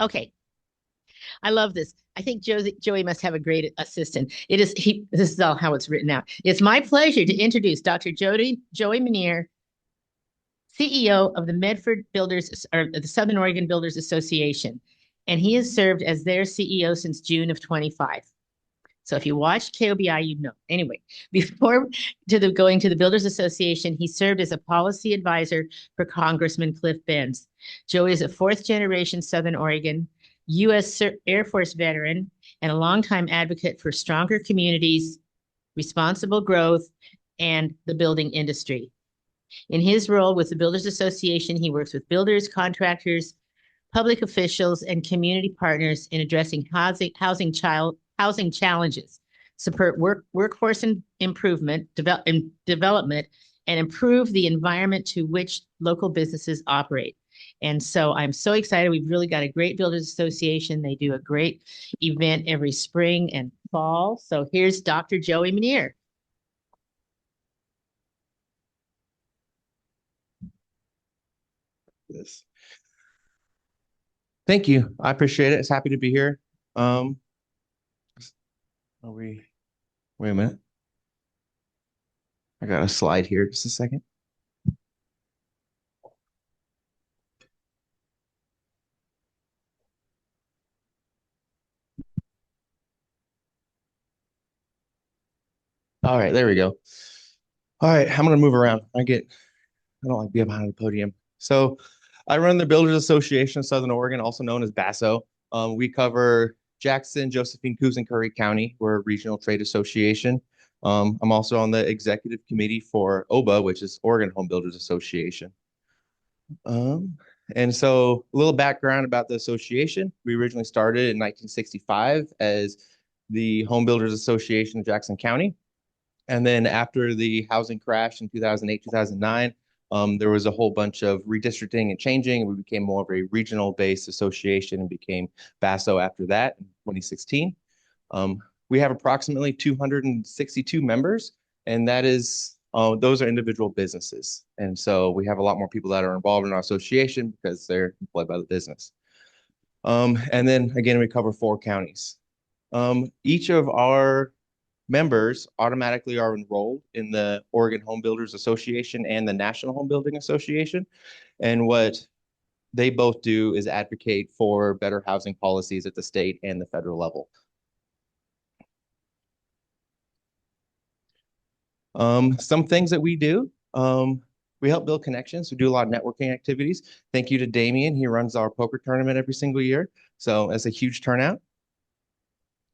Okay, I love this. I think Joey must have a great assistant. It is he. This is all how it's written out. It's my pleasure to introduce Dr. Joey Minear, CEO of the Medford Builders or the Southern Oregon Builders Association, and he has served as their CEO since June of 25. So if you watch KOBI, you know. Anyway, before going to the Builders Association, he served as a policy advisor for Congressman Cliff Benz. Joey is a fourth generation Southern Oregon U.S. Air Force veteran and a longtime advocate for stronger communities, responsible growth, and the building industry. In his role with the Builders Association, he works with builders, contractors, public officials, and community partners in addressing housing challenges, support workforce improvement, development, and improve the environment to which local businesses operate. And so I'm so excited. We've really got a great Builders Association. They do a great event every spring and fall. So here's Dr. Joey Minear. This. Thank you. I appreciate it. It's happy to be here. Um, are we, wait a minute. I got a slide here. Just a second. All right, there we go. All right, I'm gonna move around. I don't like being behind the podium. So I run the Builders Association of Southern Oregon, also known as BASO. We cover Jackson, Josephine, Coos, and Curry County. We're a regional trade association. I'm also on the executive committee for OBA, which is Oregon Home Builders Association. Um, and so a little background about the association. We originally started in 1965 as the Home Builders Association of Jackson County. And then after the housing crash in 2008, 2009, there was a whole bunch of redistricting and changing. We became more of a regional-based association and became BASO after that in 2016. We have approximately 262 members, and that is those are individual businesses. And so we have a lot more people that are involved in our association because they're employed by the business. And then again, we cover 4 counties. Each of our members automatically are enrolled in the Oregon Home Builders Association and the National Home Building Association. And what they both do is advocate for better housing policies at the state and the federal level. Some things that we do, we help build connections. We do a lot of networking activities. Thank you to Damien. He runs our poker tournament every single year. So it's a huge turnout.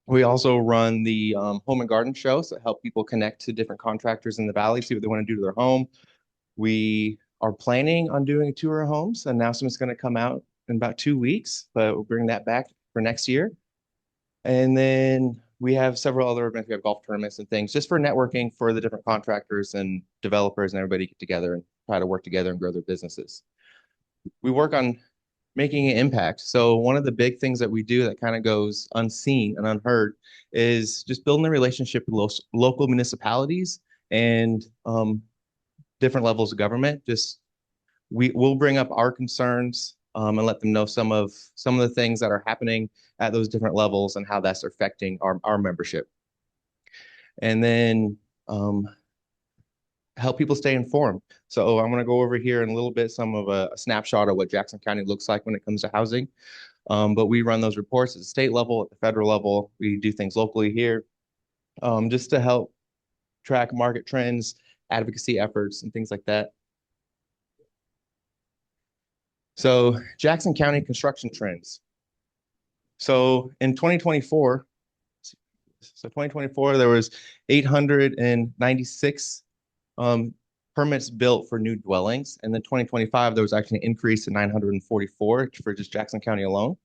We also run the home and garden show, so help people connect to different contractors in the valley, see what they want to do to their home. We are planning on doing a tour of homes. Announcement's going to come out in about 2 weeks, but we'll bring that back for next year. And then we have several other events. We have golf tournaments and things just for networking for the different contractors and developers and everybody get together and try to work together and grow their businesses. We work on making an impact. So one of the big things that we do that kind of goes unseen and unheard is just building a relationship with local municipalities and different levels of government. Just we'll bring up our concerns and let them know some of the things that are happening at those different levels and how that's affecting our membership. And then help people stay informed. So I'm going to go over here in a little bit some of a snapshot of what Jackson County looks like when it comes to housing. But we run those reports at the state level, at the federal level. We do things locally here just to help track market trends, advocacy efforts, and things like that. So Jackson County construction trends. So in 2024, there was 896 permits built for new dwellings. And then 2025, there was actually an increase to 944 for just Jackson County alone.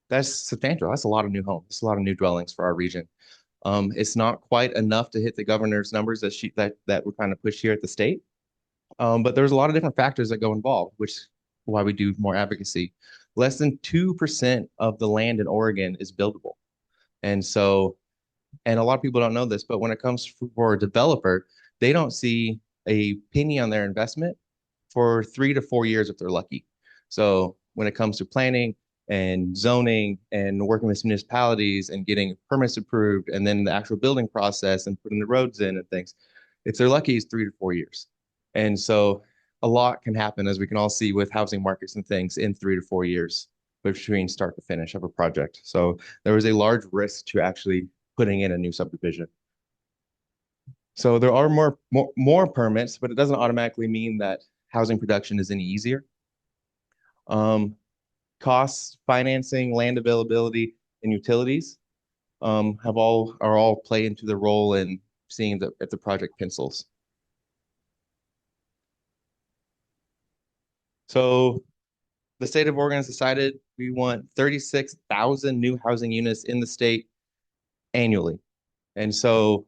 That's substantial. That's a lot of new homes. That's a lot of new dwellings for our region. It's not quite enough to hit the governor's numbers that we're trying to push here at the state. But there's a lot of different factors that go involved, which is why we do more advocacy. Less than 2% of the land in Oregon is buildable. And so, and a lot of people don't know this, but when it comes for a developer, they don't see a penny on their investment for 3 to 4 years if they're lucky. So when it comes to planning and zoning and working with municipalities and getting permits approved and then the actual building process and putting the roads in and things. If they're lucky, it's 3 to 4 years. And so a lot can happen, as we can all see with housing markets and things, in 3 to 4 years between start to finish of a project. So there was a large risk to actually putting in a new subdivision. So there are more permits, but it doesn't automatically mean that housing production is any easier. Um, Costs, financing, land availability, and utilities are all play into the role in seeing if the project pencils. So the state of Oregon has decided we want 36,000 new housing units in the state annually. And so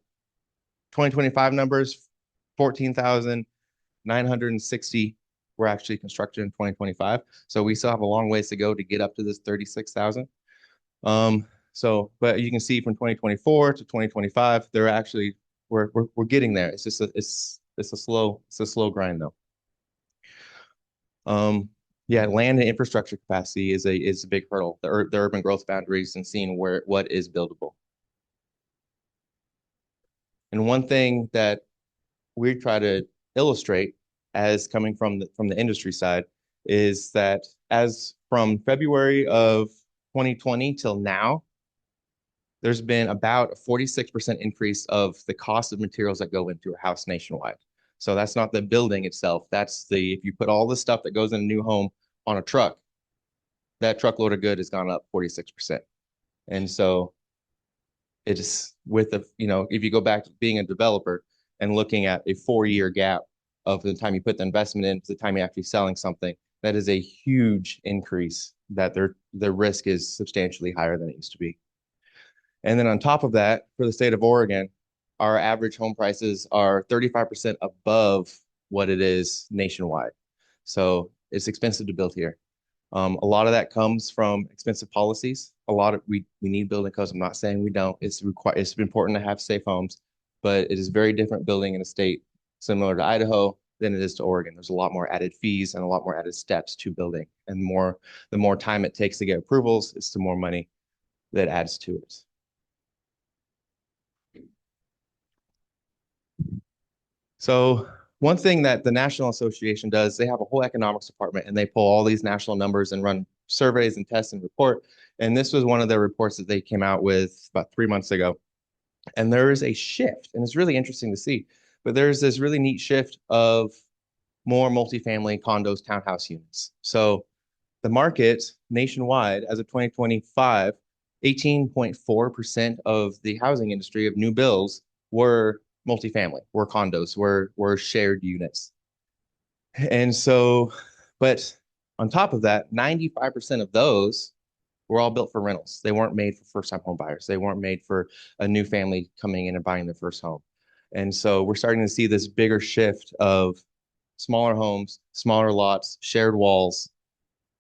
2025 numbers, 14,960 were actually constructed in 2025. So we still have a long ways to go to get up to this 36,000. But you can see from 2024 to 2025, they're actually we're getting there. It's just it's a slow grind though. Yeah, land and infrastructure capacity is a big hurdle. The urban growth boundaries and seeing what is buildable. And one thing that we try to illustrate as coming from the industry side is that as from February of 2020 till now, there's been about a 46% increase of the cost of materials that go into a house nationwide. So that's not the building itself. That's if you put all the stuff that goes in a new home on a truck, that truckload of good has gone up 46%. And so it's if you go back to being a developer and looking at a 4 year gap of the time you put the investment in to the time you're actually selling something, that is a huge increase that their risk is substantially higher than it used to be. And then on top of that, for the state of Oregon, our average home prices are 35% above what it is nationwide. So it's expensive to build here. A lot of that comes from expensive policies. We need building codes. I'm not saying we don't. It's important to have safe homes, but it is very different building in a state similar to Idaho than it is to Oregon. There's a lot more added fees and a lot more added steps to building, and the more time it takes to get approvals, it's the more money that adds to it. So one thing that the National Association does, they have a whole economics department and they pull all these national numbers and run surveys and tests and report. And this was one of their reports that they came out with about 3 months ago. And there is a shift, and it's really interesting to see, but there's this really neat shift of more multifamily condos, townhouse units. So the market nationwide as of 2025, 18.4% of the housing industry of new builds were multifamily, were condos, were shared units. And so, but on top of that, 95% of those were all built for rentals. They weren't made for first-time home buyers. They weren't made for a new family coming in and buying their first home. And so we're starting to see this bigger shift of smaller homes, smaller lots, shared walls,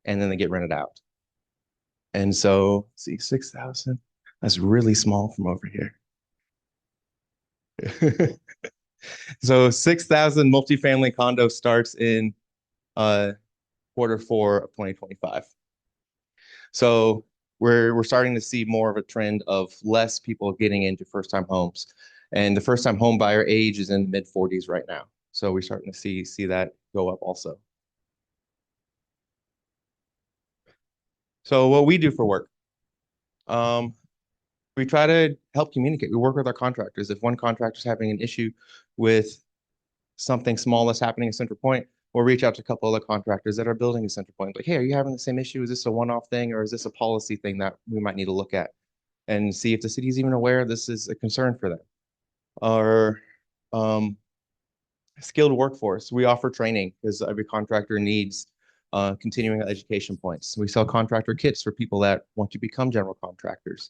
and then they get rented out. And so, see, 6,000, that's really small from over here. So 6,000 multifamily condo starts in Q4 of 2025. So we're starting to see more of a trend of less people getting into first-time homes. And the first-time home buyer age is in the mid-40s right now. So we're starting to see that go up also. So what we do for work, we try to help communicate. We work with our contractors. If one contractor is having an issue with something small that's happening at Central Point, we'll reach out to a couple other contractors that are building at Central Point. Like, hey, are you having the same issue? Is this a one-off thing, or is this a policy thing that we might need to look at and see if the city is even aware this is a concern for them? Or skilled workforce. We offer training because every contractor needs continuing education points. We sell contractor kits for people that want to become general contractors.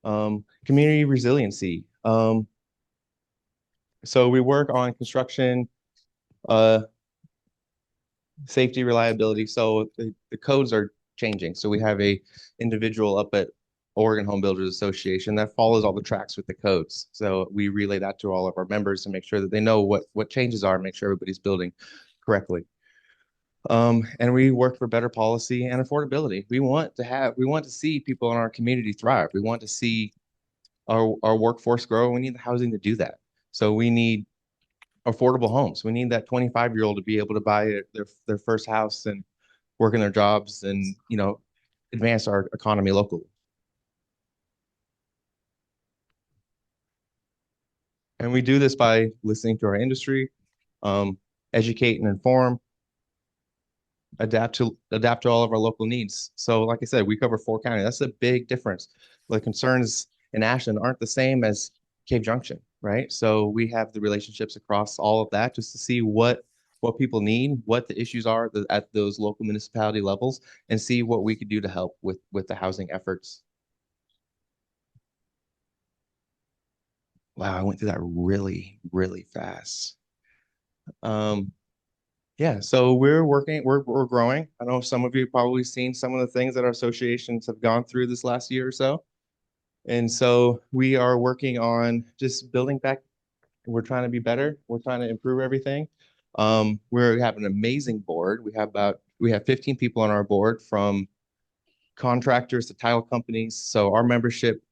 Community resiliency. So we work on construction, safety, reliability. So the codes are changing. So we have a individual up at Oregon Home Builders Association that follows all the tracks with the codes. So we relay that to all of our members to make sure that they know what changes are, make sure everybody's building correctly. And we work for better policy and affordability. We want to see people in our community thrive. We want to see our workforce grow. We need the housing to do that. So we need affordable homes. We need that 25-year-old to be able to buy their first house and work in their jobs and, advance our economy locally. And we do this by listening to our industry, um, educate and inform, adapt to all of our local needs. So, like I said, we cover 4 counties. That's a big difference. The concerns in Ashland aren't the same as Cave Junction, right? So we have the relationships across all of that just to see what people need, what the issues are at those local municipality levels, and see what we could do to help with the housing efforts. Wow, I went through that really, really fast. Um, Yeah, so we're growing. I know some of you probably seen some of the things that our associations have gone through this last year or so. And so we are working on just building back. We're trying to be better. We're trying to improve everything. We have an amazing board. We have 15 people on our board from contractors to title companies. So our membership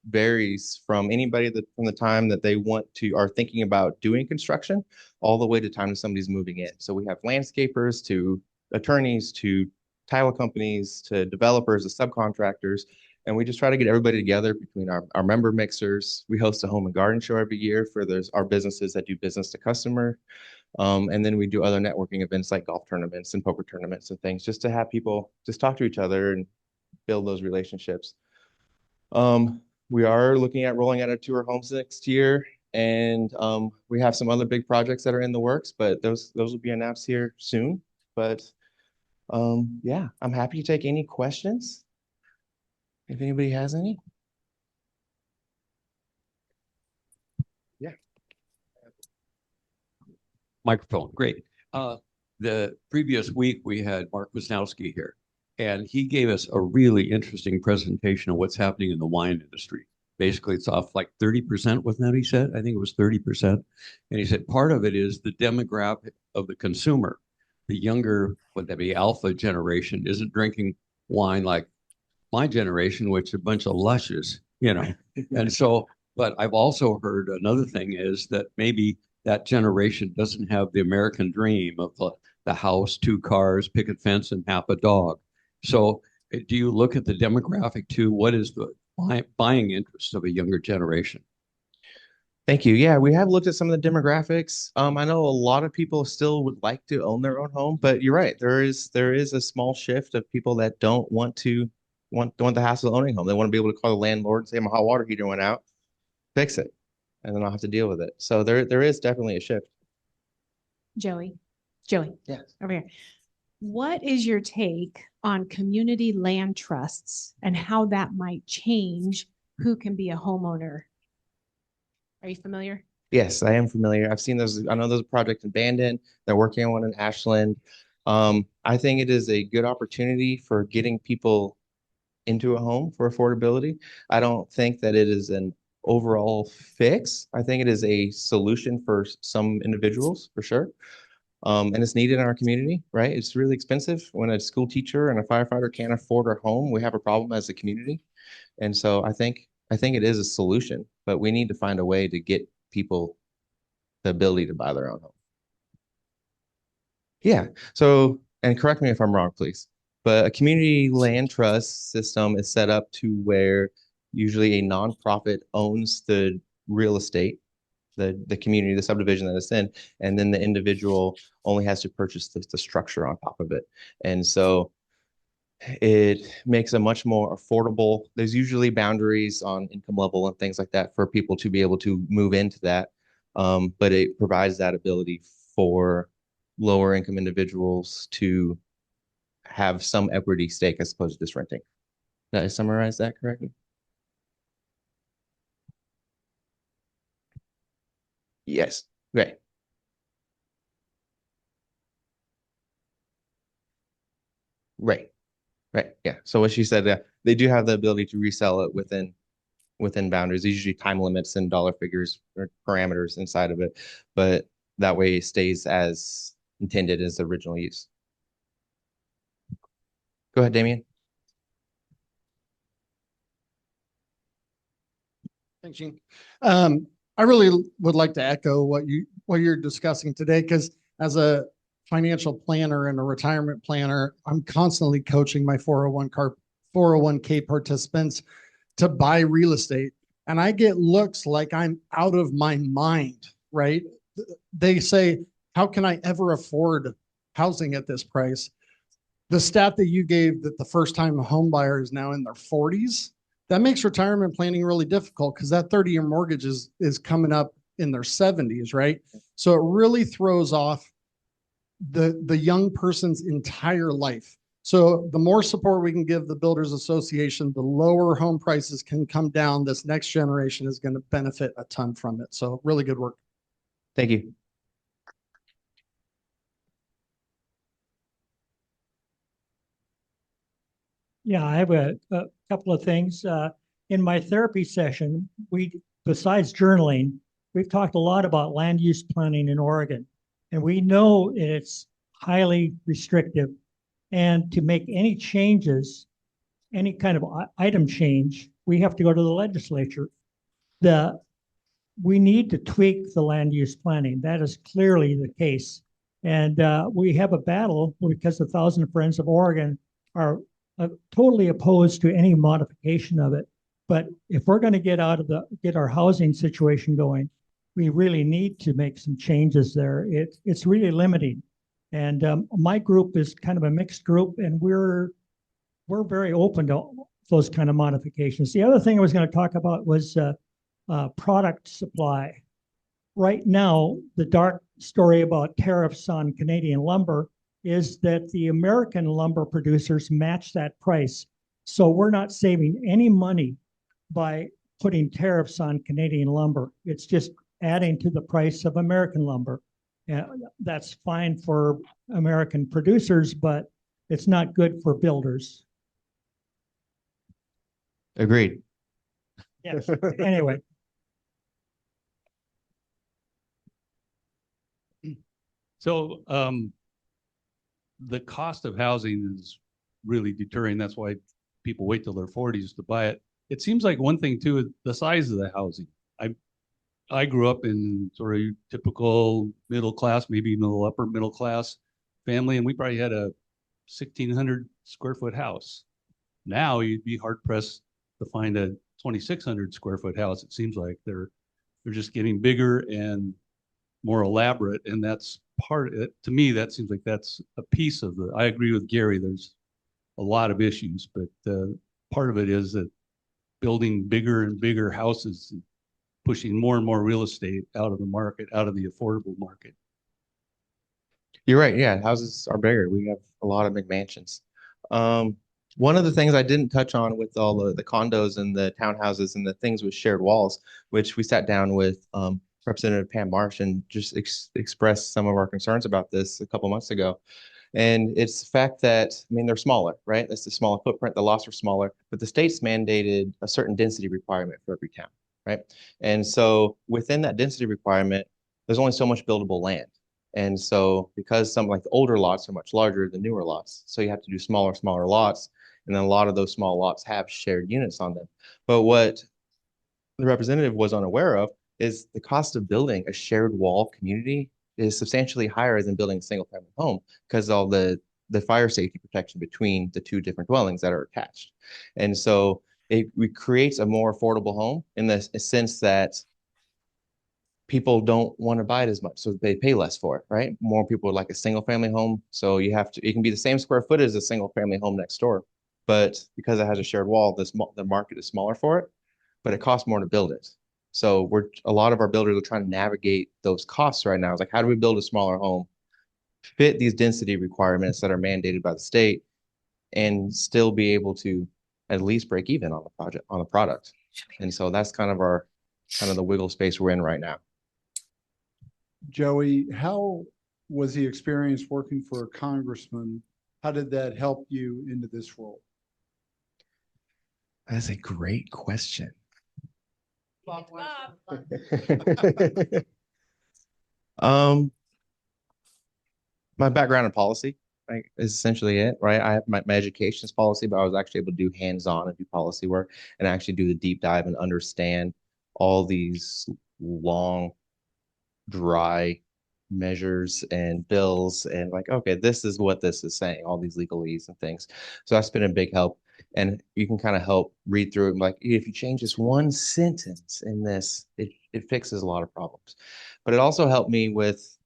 varies from anybody that from the time that they want to are thinking about doing construction all the way to time that somebody's moving in. So we have landscapers to attorneys to title companies to developers to subcontractors. And we just try to get everybody together between our member mixers. We host a home and garden show every year for our businesses that do business to customer. And then we do other networking events like golf tournaments and poker tournaments and things just to have people just talk to each other and build those relationships. We are looking at rolling out our tour homes next year, and we have some other big projects that are in the works, but those will be announced here soon. But yeah, I'm happy to take any questions if anybody has any. Yeah. Microphone, great. The previous week we had Mark Wisnowski here, and he gave us a really interesting presentation of what's happening in the wine industry. Basically, it's off like 30%, wasn't that what he said? I think it was 30%. And he said part of it is the demographic of the consumer. The younger, would that be alpha generation, isn't drinking wine like my generation, which is a bunch of lushes. And so, but I've also heard another thing is that maybe that generation doesn't have the American dream of the house, 2 cars, picket fence, and half a dog. So, do you look at the demographic too? What is the buying interest of a younger generation? Thank you. Yeah, we have looked at some of the demographics. I know a lot of people still would like to own their own home, but you're right. There is a small shift of people that don't want the hassle of owning a home. They want to be able to call the landlord and say, my hot water heater went out, fix it, and then I'll have to deal with it. So there is definitely a shift. Joey, Yes. over here. What is your take on community land trusts and how that might change who can be a homeowner? Are you familiar? Yes, I am familiar. I've seen those. I know there's a project in Bandon. They're working on one in Ashland. I think it is a good opportunity for getting people into a home for affordability. I don't think that it is an overall fix. I think it is a solution for some individuals for sure. And it's needed in our community, right? It's really expensive when a school teacher and a firefighter can't afford our home. We have a problem as a community. And so I think it is a solution, but we need to find a way to get people the ability to buy their own home. Yeah. So, and correct me if I'm wrong, please, but a community land trust system is set up to where usually a nonprofit owns the real estate, the community, the subdivision that it's in, and then the individual only has to purchase the structure on top of it. And so it makes a much more affordable. There's usually boundaries on income level and things like that for people to be able to move into that. But it provides that ability for lower income individuals to have some equity stake as opposed to just renting. Did I summarize that correctly? Yes. Right. Right. Right. Yeah. So what she said, they do have the ability to resell it within boundaries. There's usually time limits and dollar figures or parameters inside of it, but that way it stays as intended as the original use. Go ahead, Damien. Thanks, Gene. I really would like to echo what you're discussing today, because as a financial planner and a retirement planner, I'm constantly coaching my 401k participants to buy real estate. And I get looks like I'm out of my mind, right? They say, how can I ever afford housing at this price? The stat that you gave, that the first time home buyer is now in their 40s, that makes retirement planning really difficult, because that 30-year mortgage is coming up in their 70s, right? So it really throws off the young person's entire life. So the more support we can give the Builders Association, the lower home prices can come down. This next generation is going to benefit a ton from it. So really good work. Thank you. Yeah, I have a couple of things. In my therapy session, besides journaling, we've talked a lot about land use planning in Oregon. And we know it's highly restrictive. And to make any changes, any kind of item change, we have to go to the legislature. We need to tweak the land use planning. That is clearly the case. And we have a battle because the Thousand Friends of Oregon are totally opposed to any modification of it. But if we're going to get our housing situation going, we really need to make some changes there. It's really limiting. And my group is kind of a mixed group, and we're very open to those kind of modifications. The other thing I was going to talk about was product supply. Right now, the dark story about tariffs on Canadian lumber is that the American lumber producers match that price. So we're not saving any money by putting tariffs on Canadian lumber. It's just adding to the price of American lumber. That's fine for American producers, but it's not good for builders. Agreed. Yes. Anyway. So the cost of housing is really deterring. That's why people wait till their 40s to buy it. It seems like one thing too is the size of the housing. I grew up in sort of typical middle class, maybe even a little upper middle class family, and we probably had a 1,600 square foot house. Now you'd be hard pressed to find a 2,600 square foot house. It seems like they're just getting bigger and more elaborate, and that's part of it. To me, that seems like that's a piece of I agree with Gary. There's a lot of issues, but part of it is that building bigger and bigger houses, pushing more and more real estate out of the market, out of the affordable market. You're right. Yeah, houses are bigger. We have a lot of McMansions. One of the things I didn't touch on with all the condos and the townhouses and the things with shared walls, which we sat down with Representative Pam Marsh and just expressed some of our concerns about this a couple months ago. And it's the fact that, I mean, they're smaller, right? That's the smaller footprint. The lots are smaller, but the state's mandated a certain density requirement for every town, right? And so within that density requirement, there's only so much buildable land. And so because some like the older lots are much larger than newer lots, so you have to do smaller lots. And then a lot of those small lots have shared units on them. But what the representative was unaware of is the cost of building a shared wall community is substantially higher than building a single family home, because all the fire safety protection between the two different dwellings that are attached. And so it creates a more affordable home in the sense that people don't want to buy it as much, so they pay less for it, right? More people would like a single family home. So it can be the same square footage as a single family home next door, but because it has a shared wall, the market is smaller for it, but it costs more to build it. So a lot of our builders are trying to navigate those costs right now. It's like, how do we build a smaller home, fit these density requirements that are mandated by the state, and still be able to at least break even on the product. And so that's kind of the wiggle space we're in right now. Joey, how was the experience working for a congressman? How did that help you into this role? That's a great question. My background in policy, Like is essentially it, right? I have my education's policy, but I was actually able to do hands-on and do policy work and actually do the deep dive and understand all these long, dry measures and bills and like, okay, this is what this is saying, all these legalese and things. So that's been a big help. And you can kind of help read through it. Like if you change this one sentence in this, it fixes a lot of problems. But it also helped me with,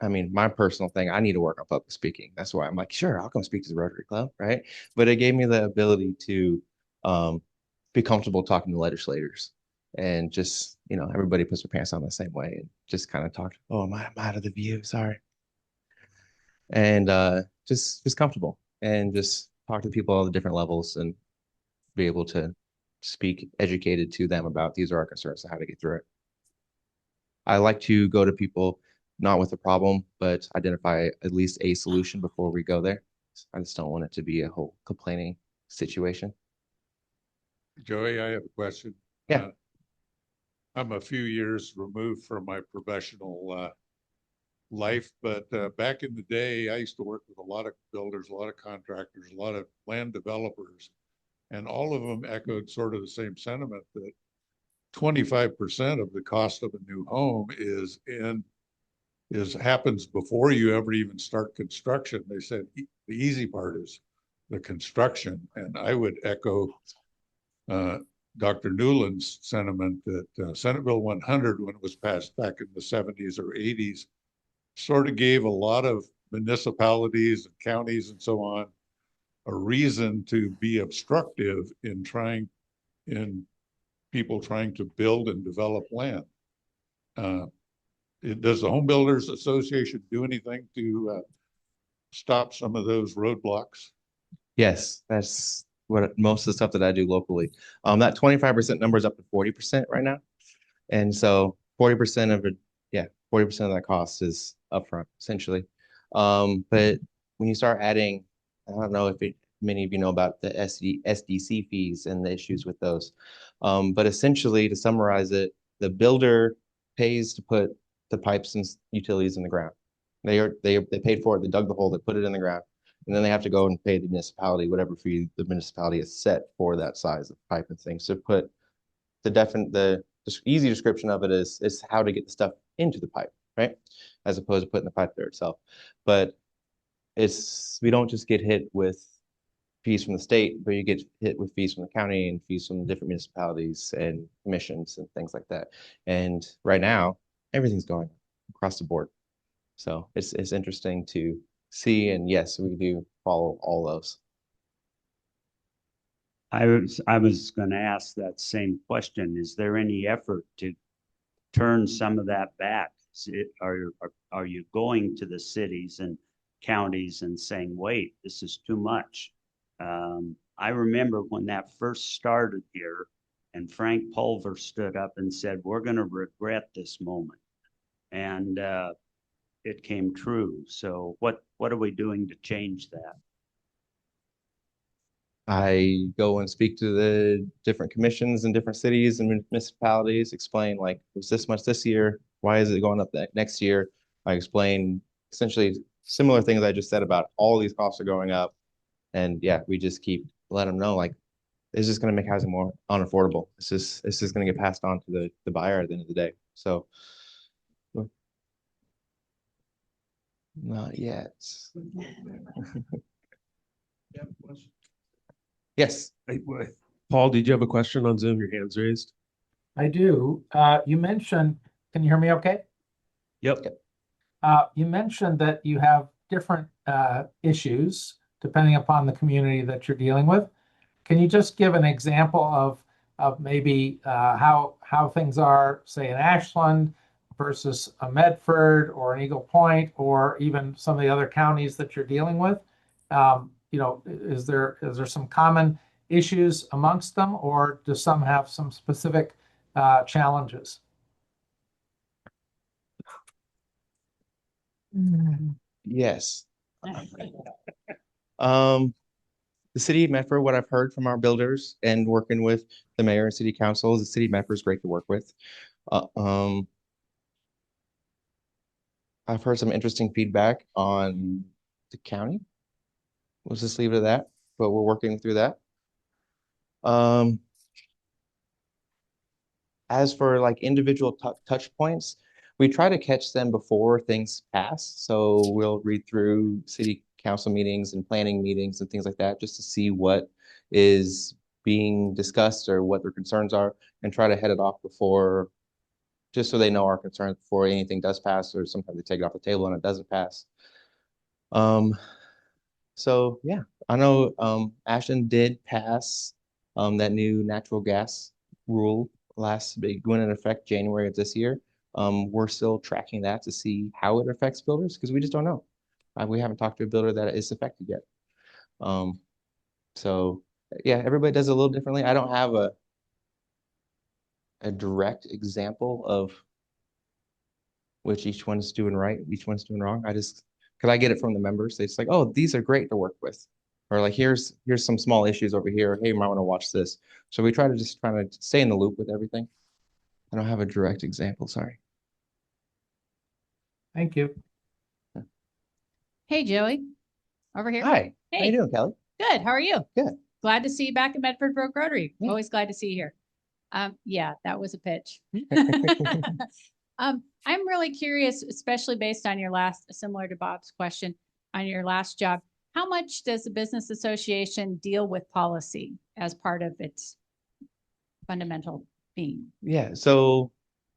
I mean, my personal thing, I need to work on public speaking. That's why I'm like, sure, I'll come speak to the Rotary Club, right? But it gave me the ability to um, be comfortable talking to legislators and just, everybody puts their pants on the same way and just kind of talk, oh, I'm out of the view, sorry. And just comfortable and just talk to people on the different levels and be able to speak educated to them about these are our concerns and how to get through it. I like to go to people not with a problem, but identify at least a solution before we go there. I just don't want it to be a whole complaining situation. Joey, I have a question. Yeah. I'm a few years removed from my professional life, but back in the day, I used to work with a lot of builders, a lot of contractors, a lot of land developers, and all of them echoed sort of the same sentiment that 25% of the cost of a new home happens before you ever even start construction. They said the easy part is the construction, and I would echo Dr. Newland's sentiment that Senate Bill 100, when it was passed back in the 70s or 80s, sort of gave a lot of municipalities and counties and so on a reason to be obstructive in people trying to build and develop land. Does the Home Builders Association do anything to stop some of those roadblocks? Yes, that's what most of the stuff that I do locally. That 25% number is up to 40% right now. And so 40% of it, yeah, 40% of that cost is upfront, essentially. But when you start adding, I don't know if many of you know about the SDC fees and the issues with those. But essentially, to summarize it, the builder pays to put the pipes and utilities in the ground. They paid for it. They dug the hole. They put it in the ground, and then they have to go and pay the municipality whatever fee the municipality has set for that size of pipe and things. So put the easy description of it is how to get the stuff into the pipe, right? As opposed to putting the pipe there itself. But we don't just get hit with fees from the state, but you get hit with fees from the county and fees from the different municipalities and commissions and things like that. And right now, everything's going across the board. So it's interesting to see. And yes, we do follow all those. I was going to ask that same question. Is there any effort to turn some of that back? Are you going to the cities and counties and saying, wait, this is too much? I remember when that first started here and Frank Pulver stood up and said, we're going to regret this moment. And it came true. So what are we doing to change that? I go and speak to the different commissions in different cities and municipalities, explain like, was this much this year? Why is it going up next year? I explain essentially similar things I just said about all these costs are going up. And yeah, we just keep let them know like, it's just going to make housing more unaffordable. It's just going to get passed on to the buyer at the end of the day. So not yet. Yes. Paul, did you have a question on Zoom? Your hand's raised. I do. You mentioned, can you hear me okay? Yep. You mentioned that you have different issues depending upon the community that you're dealing with. Can you just give an example of maybe how things are, say, in Ashland versus a Medford or an Eagle Point or even some of the other counties that you're dealing with? Is there some common issues amongst them, or do some have some specific challenges? Yes. The city of Medford, what I've heard from our builders and working with the mayor and city council, is the city of Medford is great to work with. I've heard some interesting feedback on the county. We'll just leave it at that, but we're working through that. As for like individual touch points, we try to catch them before things pass. So we'll read through city council meetings and planning meetings and things like that just to see what is being discussed or what their concerns are and try to head it off before, just so they know our concerns before anything does pass, or sometimes they take it off the table and it doesn't pass. So yeah, I know Ashland did pass that new natural gas rule went into effect January of this year. We're still tracking that to see how it affects builders because we just don't know. We haven't talked to a builder that is affected yet. So yeah, everybody does it a little differently. I don't have a direct example of which each one's doing right, each one's doing wrong. Because I get it from the members. It's like, oh, these are great to work with. Or like, here's some small issues over here. Hey, you might want to watch this. So we try to just try to stay in the loop with everything. I don't have a direct example, sorry. Thank you. Hey, Joey, over here. Hi, Hey. how you doing, Kelly? Good. How are you? Good. Glad to see you back at Medford Rotary. Yeah. Always glad to see you here. Yeah, that was a pitch. I'm really curious, especially based on your last, similar to Bob's question, on your last job. How much does the business association deal with policy as part of its fundamental being? Yeah, so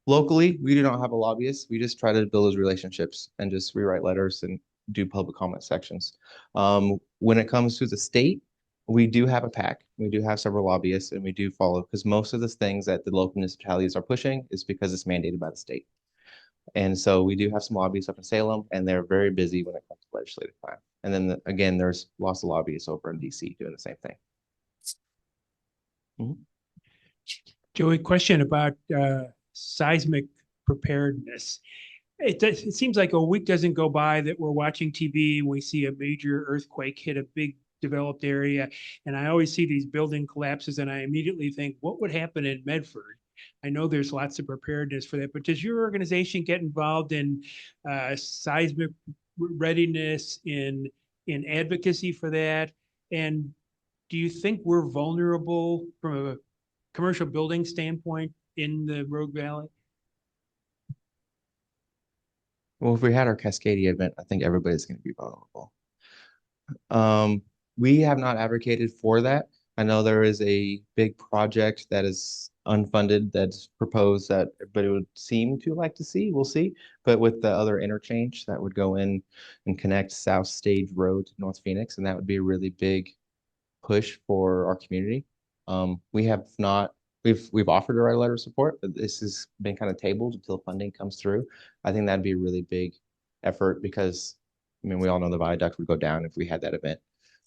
locally, we do not have a lobbyist. We just try to build those relationships and just rewrite letters and do public comment sections. When it comes to the state, we do have a PAC. We do have several lobbyists, and we do follow because most of the things that the local municipalities are pushing is because it's mandated by the state. And so we do have some lobbyists up in Salem, and they're very busy when it comes to legislative time. And then again, there's lots of lobbyists over in DC doing the same thing. Mm-hmm. Joey, question about seismic preparedness. It seems like a week doesn't go by that we're watching TV and we see a major earthquake hit a big developed area. And I always see these building collapses and I immediately think, what would happen in Medford? I know there's lots of preparedness for that, but does your organization get involved in seismic readiness, in advocacy for that? And do you think we're vulnerable from a commercial building standpoint in the Rogue Valley? Well, if we had our Cascadia event, I think everybody's going to be vulnerable. We have not advocated for that. I know there is a big project that is unfunded that's proposed that everybody would seem to like to see. We'll see. But with the other interchange that would go in and connect South Stage Road to North Phoenix, and that would be a really big push for our community. We have not, we've offered to write a letter of support, but this has been kind of tabled until funding comes through. I think that'd be a really big effort because, I mean, we all know the viaduct would go down if we had that event.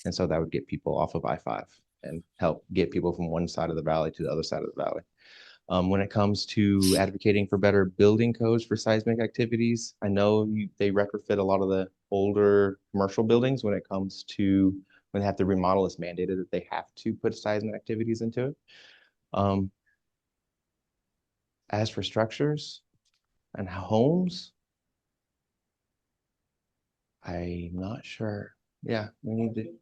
And so that would get people off of I-5 and help get people from one side of the valley to the other side of the valley. When it comes to advocating for better building codes for seismic activities, I know they retrofit a lot of the older commercial buildings when it comes to when they have to remodel. It's mandated that they have to put seismic activities into it. As for structures and homes, I'm not sure. Yeah, we need to.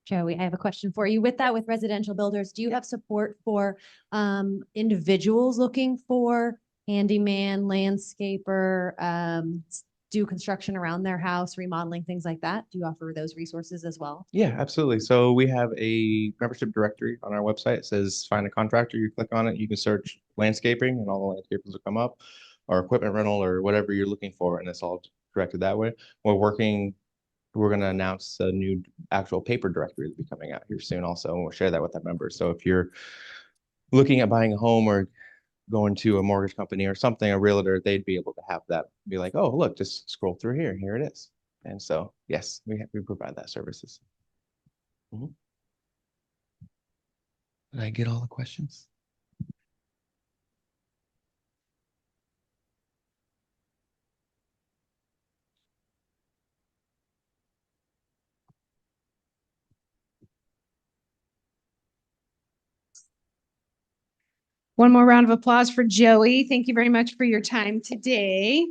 Joey, I have a question for you. With that, with residential builders, do you have support for individuals looking for handyman, landscaper, do construction around their house, remodeling, things like that? Do you offer those resources as well? Yeah, absolutely. So we have a membership directory on our website. It says find a contractor. You click on it, you can search landscaping and all the landscapers will come up, or equipment rental or whatever you're looking for, and it's all directed that way. We're going to announce a new actual paper directory that'll be coming out here soon also, and we'll share that with our members. So if you're looking at buying a home or going to a mortgage company or something, a realtor, they'd be able to have that, be like, oh, look, just scroll through here, here it is. And so, yes, we provide that services. Mm-hmm. Did I get all the questions? One more round of applause for Joey. Thank you very much for your time today.